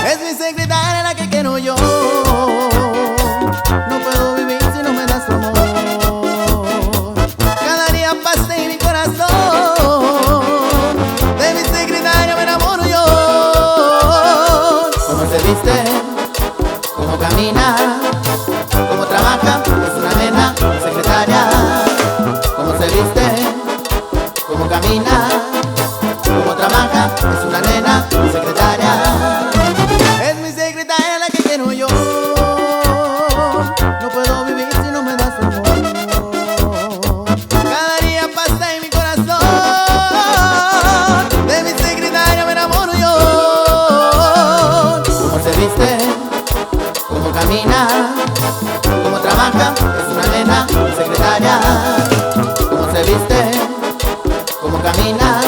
Es mi secretaria la que quiero yo. No puedo vivir si no me das tu amor. Cada día pasa en mi corazón. De mi secretaria me enamoro yo. Cómo se viste, cómo camina, cómo trabaja, es una nena, mi secretaria. Cómo se viste, cómo camina, cómo trabaja, es una nena, mi secretaria. Es mi secretaria la que quiero yo. No puedo vivir si no me das tu amor. Cada día pasa en mi corazón. De mi secretaria me enamoro yo. Cómo se viste, cómo camina, cómo trabaja, es una nena, mi secretaria. Cómo se viste, cómo camina,